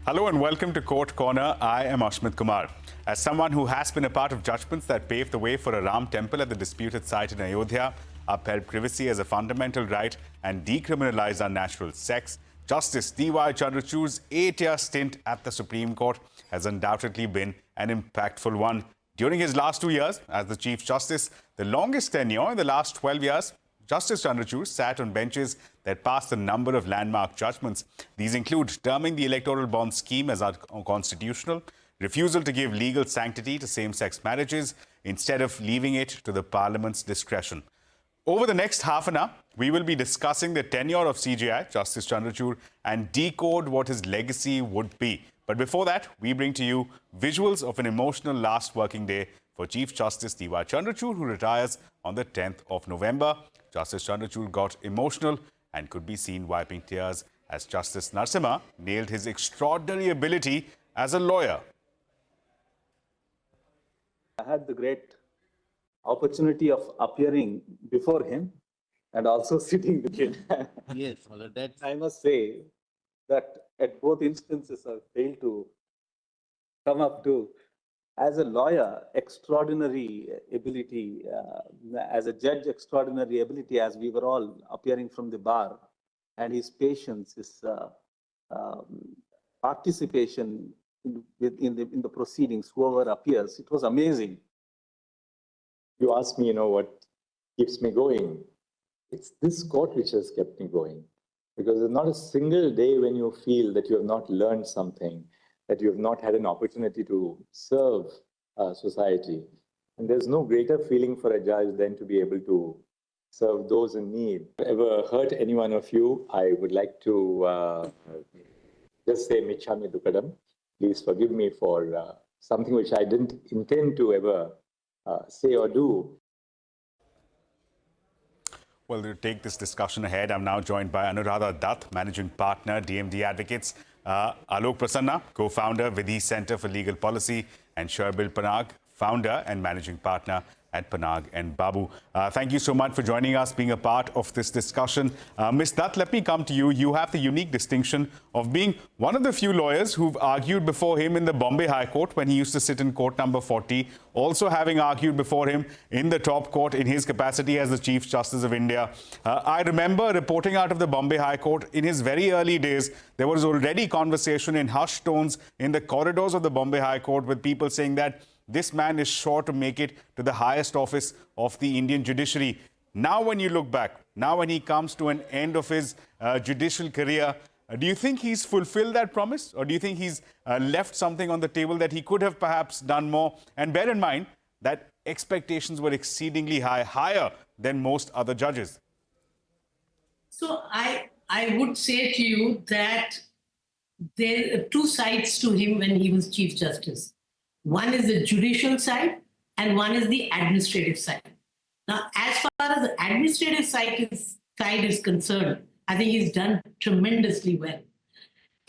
Hello and welcome to Court Corner. I am Ashmit Kumar. As someone who has been a part of judgments that paved the way for a Ram temple at the disputed site in Ayodhya, upheld privacy as a fundamental right and decriminalized unnatural sex, Justice DY Chandrachud's 8-year stint at the Supreme Court has undoubtedly been an impactful one. During his last 2 years as the Chief Justice, the longest tenure in the last 12 years, Justice Chandrachud sat on benches that passed a number of landmark judgments. These include terming the electoral bond scheme as unconstitutional, refusal to give legal sanctity to same-sex marriages instead of leaving it to the Parliament's discretion. Over the next half an hour, we will be discussing the tenure of CJI, Justice Chandrachud, and decode what his legacy would be. But before that, we bring to you visuals of an emotional last working day for Chief Justice DY Chandrachud, who retires on the 10th of November. Justice Chandrachud got emotional and could be seen wiping tears as Justice Narasimha nailed his extraordinary ability as a lawyer. I had the great opportunity of appearing before him and also sitting with him. Yes, well, that's... I must say that at both instances I failed to come up to, as a lawyer, extraordinary ability, as a judge, extraordinary ability, as we were all appearing from the bar, and his patience, his participation in the proceedings, whoever appears, it was amazing. You asked me, what keeps me going. It's this court which has kept me going. Because there's not a single day when you feel that you have not learned something, that you have not had an opportunity to serve society. And there's no greater feeling for a judge than to be able to serve those in need. If I ever hurt any one of you, I would like to just say Michami Dukadam. Please forgive me for something which I didn't intend to ever say or do. Well, to take this discussion ahead, I'm now joined by Anuradha Dutt, Managing Partner, DMD Advocates, Alok Prasanna, Co-founder, Vidhi Center for Legal Policy, and Sherbir Panag, Founder and Managing Partner at Panag Babu. Thank you so much for joining us, being a part of this discussion. Ms. Dutt, let me come to you. You have the unique distinction of being one of the few lawyers who've argued before him in the Bombay High Court when he used to sit in court number 40, also having argued before him in the top court in his capacity as the Chief Justice of India. I remember reporting out of the Bombay High Court in his very early days. There was already conversation in hushed tones in the corridors of the Bombay High Court with people saying that this man is sure to make it to the highest office of the Indian judiciary. Now, when you look back, now when he comes to an end of his judicial career, do you think he's fulfilled that promise? Or do you think he's left something on the table that he could have perhaps done more? And bear in mind that expectations were exceedingly high, higher than most other judges. So I would say to you that there are two sides to him when he was Chief Justice. One is the judicial side and one is the administrative side. Now, as far as the administrative side is concerned, I think he's done tremendously well.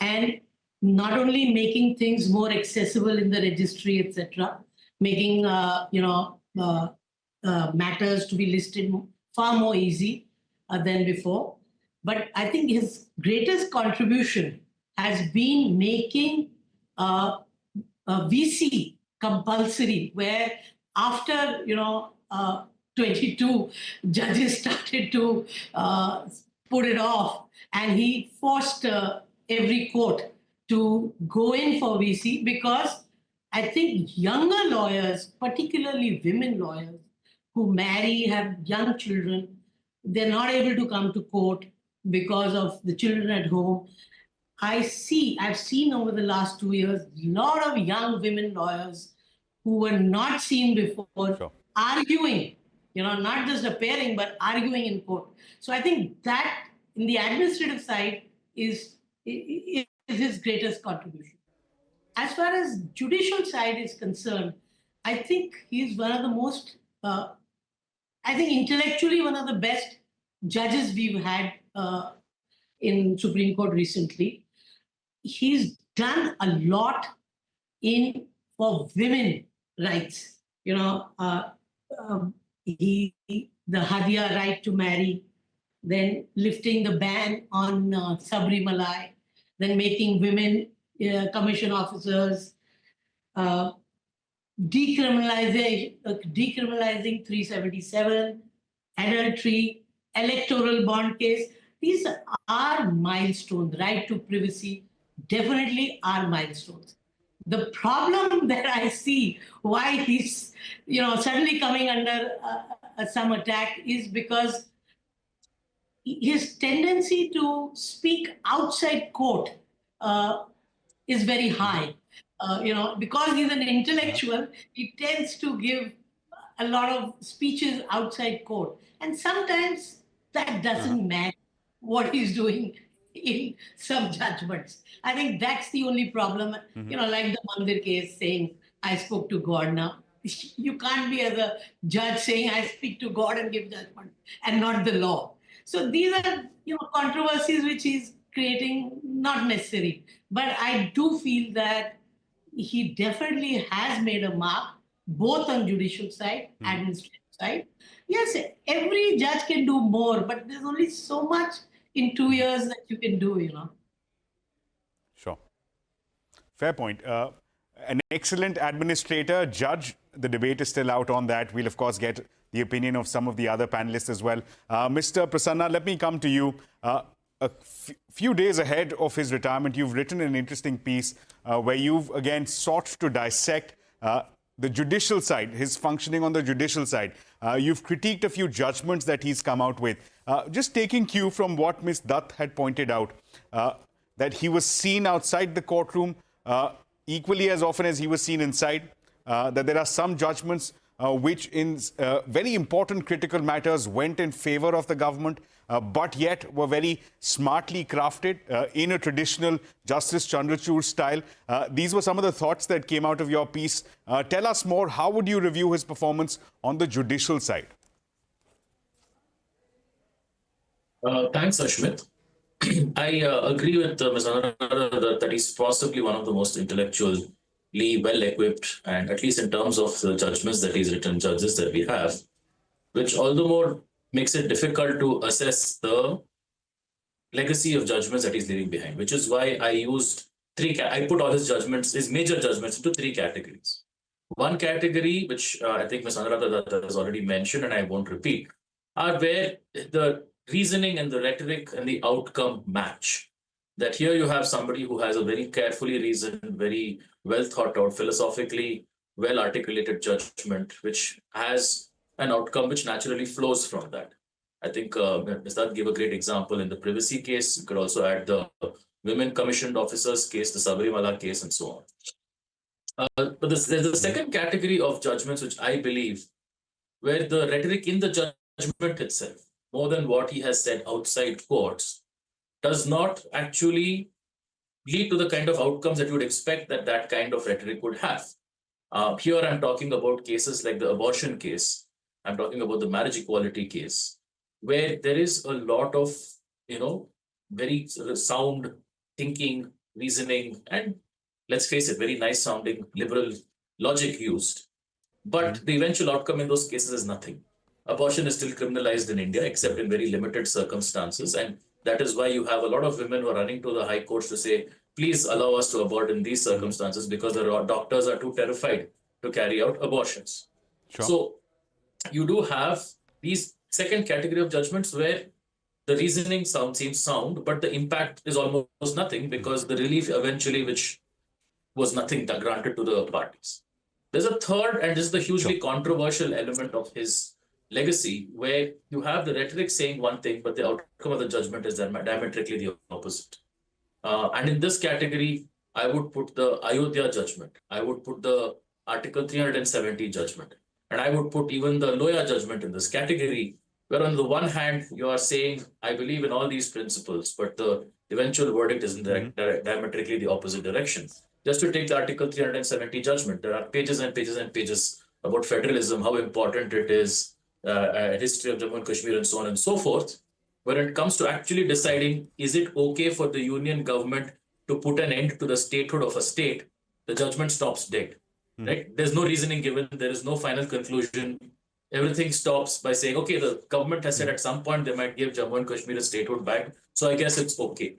And not only making things more accessible in the registry, etc., making matters to be listed far more easy than before, but I think his greatest contribution has been making VC compulsory, where after 22 judges started to put it off, and he forced every court to go in for VC, because I think younger lawyers, particularly women lawyers who marry, have young children, they're not able to come to court because of the children at home. I've seen over the last 2 years, a lot of young women lawyers who were not seen before, Sure, arguing, not just appearing, but arguing in court. So I think that in the administrative side is his greatest contribution. As far as judicial side is concerned, I think he's one of the most, intellectually one of the best judges we've had in Supreme Court recently. He's done a lot for women rights. The Hadiya right to marry, then lifting the ban on Sabri Malai, then making women, commission officers, uh, decriminalizing 377, adultery, electoral bond case. These are milestones. Right to privacy definitely are milestones. The problem that I see why he's suddenly coming under some attack is because his tendency to speak outside court is very high. Because he's an intellectual, he tends to give a lot of speeches outside court. And sometimes that doesn't match what he's doing in some judgments. I think that's the only problem. Like the Mandir case saying, I spoke to God now. You can't be as a judge saying, I speak to God and give judgment and not the law. So these are, controversies which he's creating, not necessary. But I do feel that he definitely has made a mark, both on judicial side, administrative side. Yes, every judge can do more, but there's only so much in 2 years that you can do, Sure. Fair point. An excellent administrator, judge. The debate is still out on that. We'll, of course, get the opinion of some of the other panelists as well. Mr. Prasanna, let me come to you. A few days ahead of his retirement, you've written an interesting piece where you've, again, sought to dissect the judicial side, his functioning on the judicial side. You've critiqued a few judgments that he's come out with. Just taking cue from what Ms. Dutt had pointed out, that he was seen outside the courtroom equally as often as he was seen inside, that there are some judgments which in very important critical matters went in favor of the government, but yet were very smartly crafted in a traditional Justice Chandrachud style. These were some of the thoughts that came out of your piece. Tell us more. How would you review his performance on the judicial side? Thanks, Ashmit. I agree with Ms. Anuradha that he's possibly one of the most intellectually well-equipped, and at least in terms of the judgments that he's written, judges that we have, which all the more makes it difficult to assess the legacy of judgments that he's leaving behind, which is why I put all his judgments, his major judgments, into three categories. One category, which I think Ms. Anuradha Dutt has already mentioned, and I won't repeat, are where the reasoning and the rhetoric and the outcome match. That here you have somebody who has a very carefully reasoned, very well thought out, philosophically well articulated judgment, which has an outcome which naturally flows from that. I think Ms. Dutt gave a great example in the privacy case. You could also add the women commissioned officers case, the Sabarimala case, and so on. But there's the second category of judgments, which I believe, where the rhetoric in the judgment itself, more than what he has said outside courts, does not actually lead to the kind of outcomes that you would expect that kind of rhetoric would have. Here I'm talking about cases like the abortion case. I'm talking about the marriage equality case, where there is a lot of, very sort of sound thinking, reasoning, and let's face it, very nice sounding liberal logic used. But the eventual outcome in those cases is nothing. Abortion is still criminalized in India, except in very limited circumstances. And that is why you have a lot of women who are running to the high courts to say, please allow us to abort in these circumstances, because the doctors are too terrified to carry out abortions. Sure. So you do have these second category of judgments where the reasoning seems sound, but the impact is almost nothing, because the relief eventually, which was nothing granted to the parties. There's a third, and this is the hugely controversial element of his legacy, where you have the rhetoric saying one thing, but the outcome of the judgment is diametrically the opposite. And in this category, I would put the Ayodhya judgment. I would put the Article 370 judgment. And I would put even the Loya judgment in this category, where on the one hand, you are saying, I believe in all these principles, but the eventual verdict is in diametrically the opposite direction. Just to take the Article 370 judgment, there are pages and pages and pages about federalism, how important it is, history of Jammu and Kashmir, and so on and so forth. When it comes to actually deciding, is it okay for the union government to put an end to the statehood of a state, the judgment stops dead. Right? There's no reasoning given. There is no final conclusion. Everything stops by saying, okay, the government has said at some point they might give Jammu and Kashmir a statehood back, so I guess it's okay.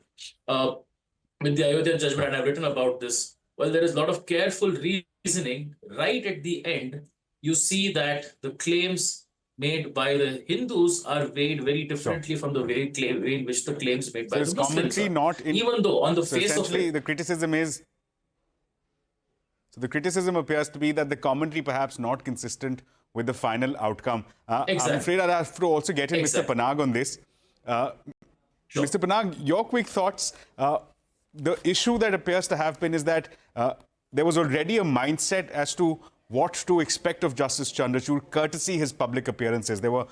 with the Ayodhya judgment, and I've written about this, well, there is a lot of careful reasoning. Right at the end, you see that the claims made by the Hindus are weighed very differently from the way in which the claims made by the Muslims commentary are. not in, Even though on the so face of essentially it, the criticism is, so the criticism appears to be that the commentary perhaps not consistent with the final outcome. Exactly. I'm afraid I have to also get in Exactly. Mr. Panag on this. Sure. Mr. Panag, your quick thoughts. The issue that appears to have been is that there was already a mindset as to what to expect of Justice Chandrachud, courtesy his public appearances. There were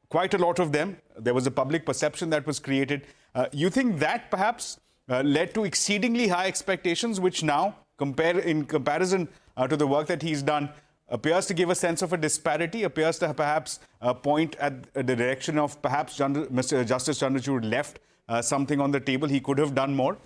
quite a lot of them. There was a public perception that was created. You think that perhaps led to exceedingly high expectations, which now, in comparison to the work that he's done, appears to give a sense of a disparity, appears to perhaps point at the direction of perhaps Justice Chandrachud left something on the table. He could have done more?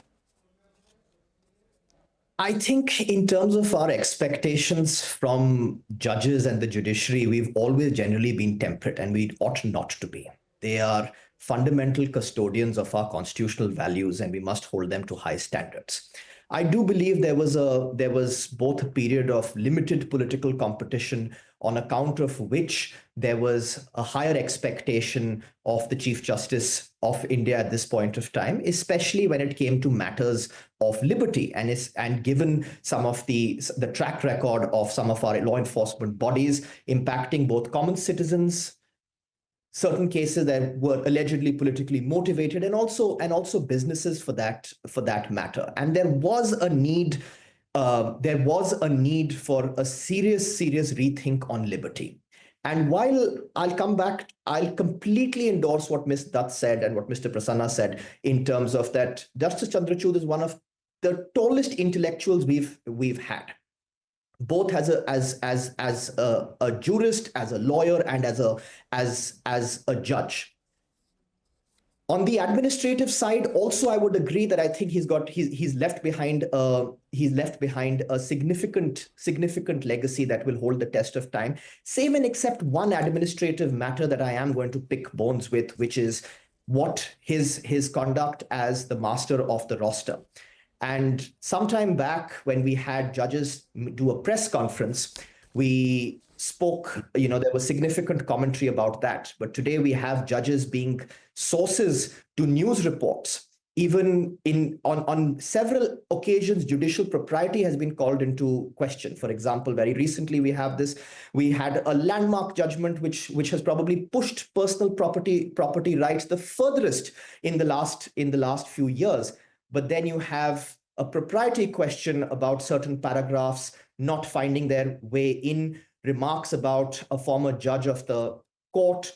I think in terms of our expectations from judges and the judiciary, we've always generally been temperate, and we ought not to be. They are fundamental custodians of our constitutional values, and we must hold them to high standards. I do believe there was both a period of limited political competition, on account of which there was a higher expectation of the Chief Justice of India at this point of time, especially when it came to matters of liberty, and given some of the track record of some of our law enforcement bodies impacting both common citizens, certain cases that were allegedly politically motivated, and also businesses for that matter. And there was a need for a serious rethink on liberty. And while I'll completely endorse what Ms. Dutt said and what Mr. Prasanna said in terms of that Justice Chandrachud is one of the tallest intellectuals we've had, both as a jurist, as a lawyer, and as a judge. On the administrative side, also, I would agree that I think he's left behind a significant legacy that will hold the test of time. Save and except one administrative matter that I am going to pick bones with, which is what his conduct as the master of the roster. And sometime back, when we had judges do a press conference, we spoke, there was significant commentary about that. But today we have judges being sources to news reports. Even on several occasions, judicial propriety has been called into question. For example, very recently we had a landmark judgment which has probably pushed personal property rights the furthest in the last few years. But then you have a propriety question about certain paragraphs not finding their way in, remarks about a former judge of the court,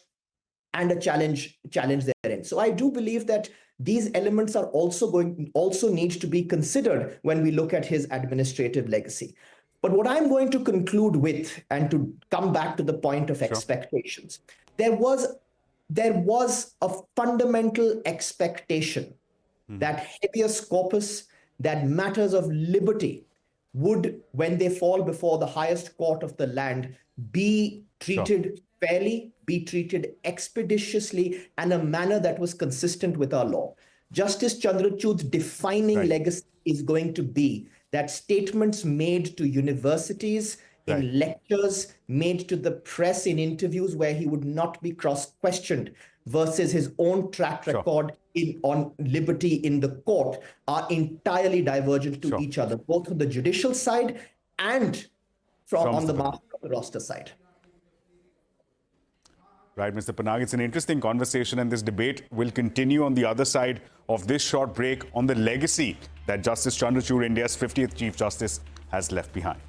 and a challenge therein. So I do believe that these elements are also need to be considered when we look at his administrative legacy. But what I'm going to conclude with, and to come back to the point of expectations, there was a fundamental expectation that habeas corpus, that matters of liberty, would, when they fall before the highest court of the land, be treated fairly, be treated expeditiously, and a manner that was consistent with our law. Justice Chandrachud's defining legacy is going to be that statements made to universities, in lectures, made to the press in interviews where he would not be cross-questioned, versus his own track record on liberty in the court, are entirely divergent to each other, both on the judicial side and on the master of the roster side. Right, Mr. Panag, it's an interesting conversation, and this debate will continue on the other side of this short break on the legacy that Justice Chandrachud, India's 50th Chief Justice, has left behind.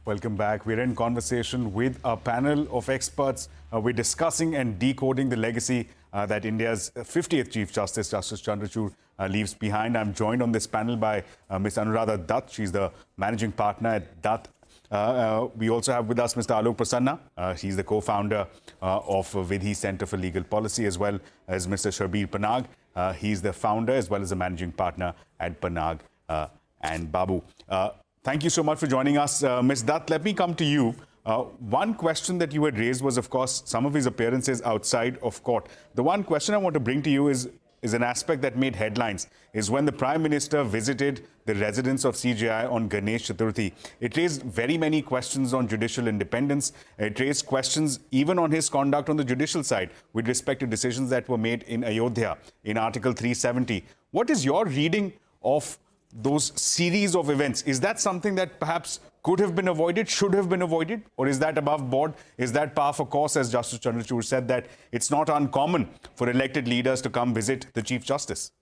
Welcome back. We're in conversation with a panel of experts. We're discussing and decoding the legacy that India's 50th Chief Justice, Justice Chandrachud, leaves behind. I'm joined on this panel by Ms. Anuradha Dutt. She's the managing partner at Dutt. We also have with us Mr. Alok Prasanna. He's the co-founder of Vidhi Center for Legal Policy, as well as Mr. Sherbir Panag. He's the founder as well as a managing partner at Panag and Babu. Thank you so much for joining us. Ms. Dutt, let me come to you. One question that you had raised was, of course, some of his appearances outside of court. The one question I want to bring to you is an aspect that made headlines, is when the Prime Minister visited the residence of CJI on Ganesh Chaturthi. It raised very many questions on judicial independence. It raised questions even on his conduct on the judicial side with respect to decisions that were made in Ayodhya in Article 370. What is your reading of those series of events? Is that something that perhaps could have been avoided, should have been avoided, or is that above board? Is that par for course, as Justice Chandrachud said, that it's not uncommon for elected leaders to come visit the Chief Justice?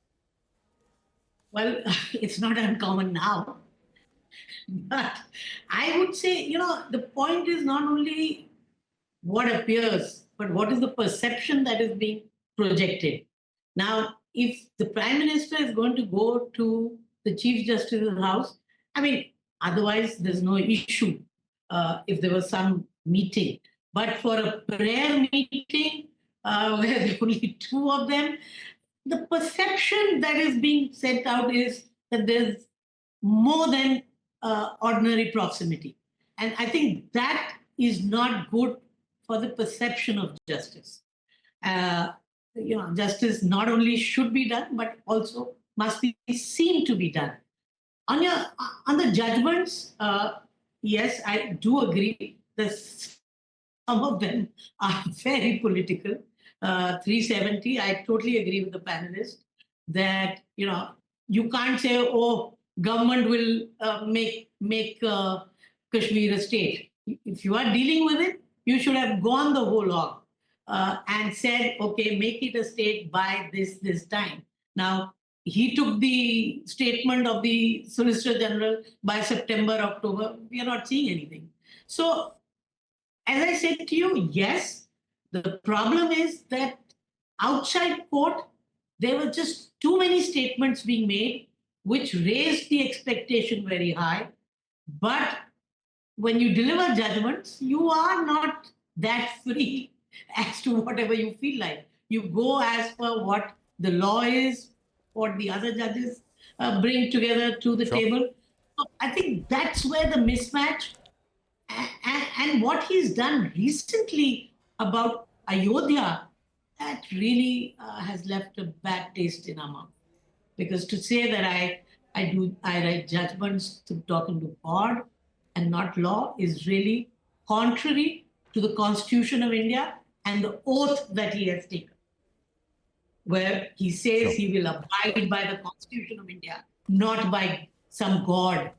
Well, it's not uncommon now. But I would say, the point is not only what appears, but what is the perception that is being projected. Now, if the Prime Minister is going to go to the Chief Justice's house, otherwise there's no issue if there was some meeting. But for a prayer meeting where there are only two of them, the perception that is being sent out is that there's more than ordinary proximity. And I think that is not good for the perception of justice. Justice not only should be done, but also must be seen to be done. On the judgments, yes, I do agree that some of them are very political. 370, I totally agree with the panelist that, you can't say, oh, government will make Kashmir a state. If you are dealing with it, you should have gone the whole hog and said, okay, make it a state by this time. Now, he took the statement of the Solicitor General by September, October. We are not seeing anything. So, as I said to you, yes, the problem is that outside court, there were just too many statements being made, which raised the expectation very high. But when you deliver judgments, you are not that free as to whatever you feel like. You go as per what the law is, what the other judges bring together to the table. So I think that's where the mismatch and what he's done recently about Ayodhya, that really has left a bad taste in our mouth. Because to say that I write judgments to talking to God and not law is really contrary to the Constitution of India and the oath that he has taken, where he says he will abide by the Constitution of India, not by some God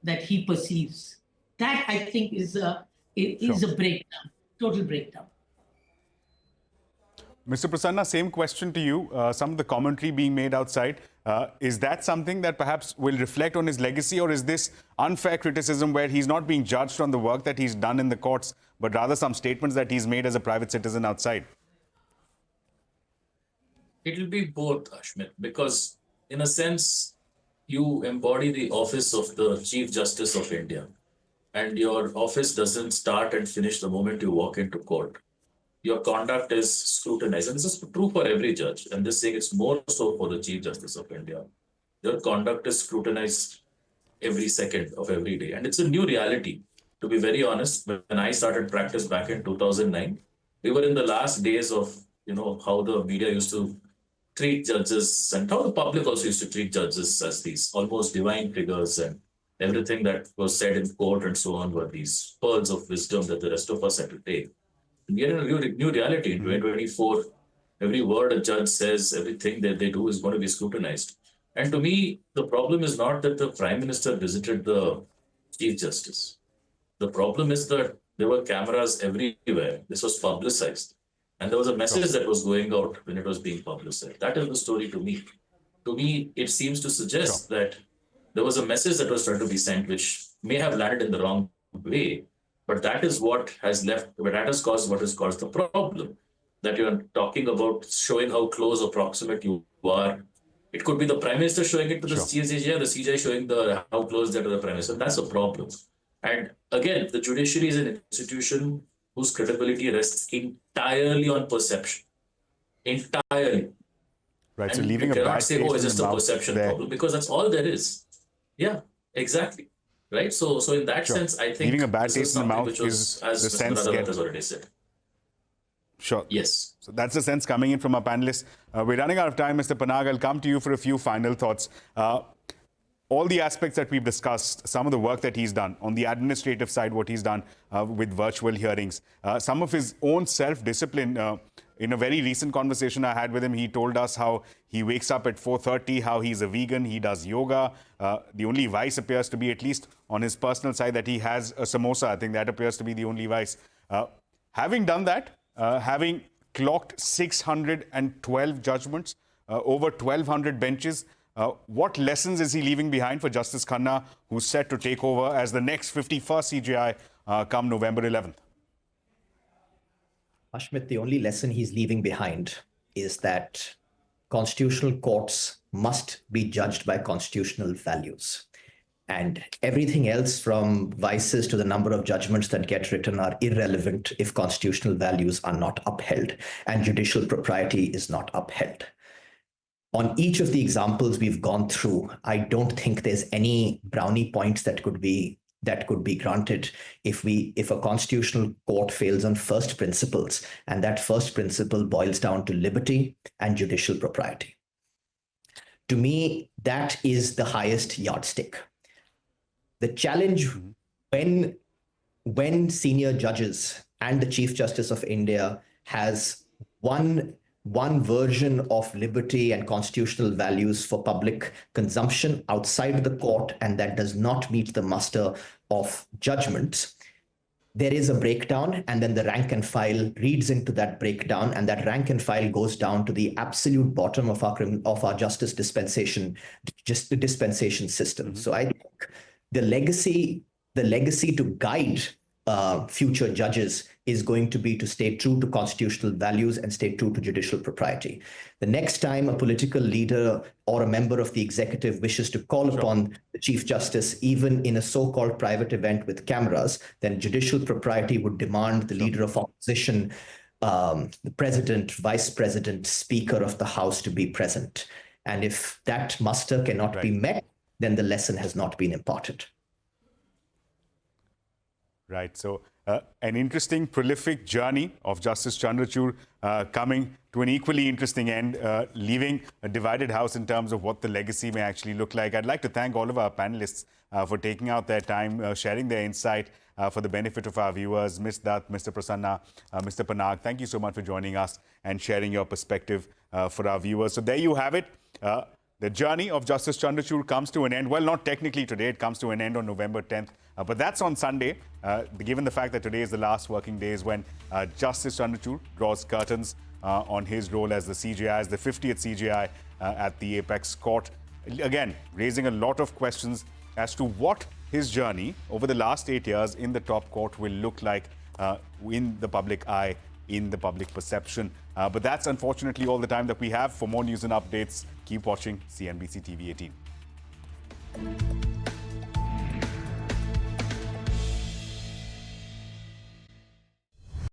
that he perceives. That, I think, is a breakdown, total breakdown. Mr. Prasanna, same question to you. Some of the commentary being made outside, is that something that perhaps will reflect on his legacy, or is this unfair criticism where he's not being judged on the work that he's done in the courts, but rather some statements that he's made as a private citizen outside? It will be both, Ashmit, because in a sense, you embody the office of the Chief Justice of India, and your office doesn't start and finish the moment you walk into court. Your conduct is scrutinized, and this is true for every judge. I'm just saying it's more so for the Chief Justice of India. Your conduct is scrutinized every second of every day, and it's a new reality. To be very honest, when I started practice back in 2009, we were in the last days of how the media used to treat judges and how the public also used to treat judges as these almost divine figures, and everything that was said in court and so on were these pearls of wisdom that the rest of us had to take. We are in a new reality in 2024. Every word a judge says, everything that they do is going to be scrutinized. And to me, the problem is not that the Prime Minister visited the Chief Justice. The problem is that there were cameras everywhere. This was publicized. And there was a message that was going out when it was being publicized. That is the story to me. To me, it seems to suggest that there was a message that was trying to be sent, which may have landed in the wrong way. But that is what has caused what has caused the problem. That you're talking about showing how close or proximate you are. It could be the Prime Minister showing it to the CJI, the CJI showing how close they're to the Prime Minister. That's a problem. And again, the judiciary is an institution whose credibility rests entirely on perception. Entirely. Right. And so leaving you a bad cannot taste say, oh, it's in just the a mouth perception there. problem, because that's all there is. Yeah, exactly. Right. So in that sense, I think leaving a bad this taste is in the something mouth which was, is as the Mr. sense Anuradha Dutt get. has already said. Sure. Yes. So that's the sense coming in from our panelists. We're running out of time, Mr. Panag. I'll come to you for a few final thoughts. All the aspects that we've discussed, some of the work that he's done on the administrative side, what he's done with virtual hearings, some of his own self-discipline. In a very recent conversation I had with him, he told us how he wakes up at 4:30, how he's a vegan, he does yoga. The only vice appears to be, at least on his personal side, that he has a samosa. I think that appears to be the only vice. Having done that, having clocked 612 judgments, over 1,200 benches, what lessons is he leaving behind for Justice Khanna, who's set to take over as the next 51st CJI come November 11th? Ashmit, the only lesson he's leaving behind is that constitutional courts must be judged by constitutional values. And everything else, from vices to the number of judgments that get written, are irrelevant if constitutional values are not upheld and judicial propriety is not upheld. On each of the examples we've gone through, I don't think there's any brownie points that could be granted if a constitutional court fails on first principles, and that first principle boils down to liberty and judicial propriety. To me, that is the highest yardstick. The challenge when senior judges and the Chief Justice of India has one version of liberty and constitutional values for public consumption outside the court, and that does not meet the muster of judgments, there is a breakdown, and then the rank and file reads into that breakdown, and that rank and file goes down to the absolute bottom of our justice dispensation, just the dispensation system. So I think the legacy to guide future judges is going to be to stay true to constitutional values and stay true to judicial propriety. The next time a political leader or a member of the executive wishes to call upon the Chief Justice, even in a so-called private event with cameras, then judicial propriety would demand the leader of opposition, the president, vice president, speaker of the House to be present. And if that muster cannot be met, then the lesson has not been imparted. Right. So an interesting, prolific journey of Justice Chandrachud coming to an equally interesting end, leaving a divided house in terms of what the legacy may actually look like. I'd like to thank all of our panelists for taking out their time, sharing their insight for the benefit of our viewers. Ms. Dutt, Mr. Prasanna, Mr. Panag, thank you so much for joining us and sharing your perspective for our viewers. So there you have it. The journey of Justice Chandrachud comes to an end. Well, not technically today. It comes to an end on November 10th. But that's on Sunday, given the fact that today is the last working day is when Justice Chandrachud draws curtains on his role as the CJI, as the 50th CJI at the Apex Court. Again, raising a lot of questions as to what his journey over the last 8 years in the top court will look like in the public eye, in the public perception. But that's unfortunately all the time that we have. For more news and updates, keep watching CNBC TV 18.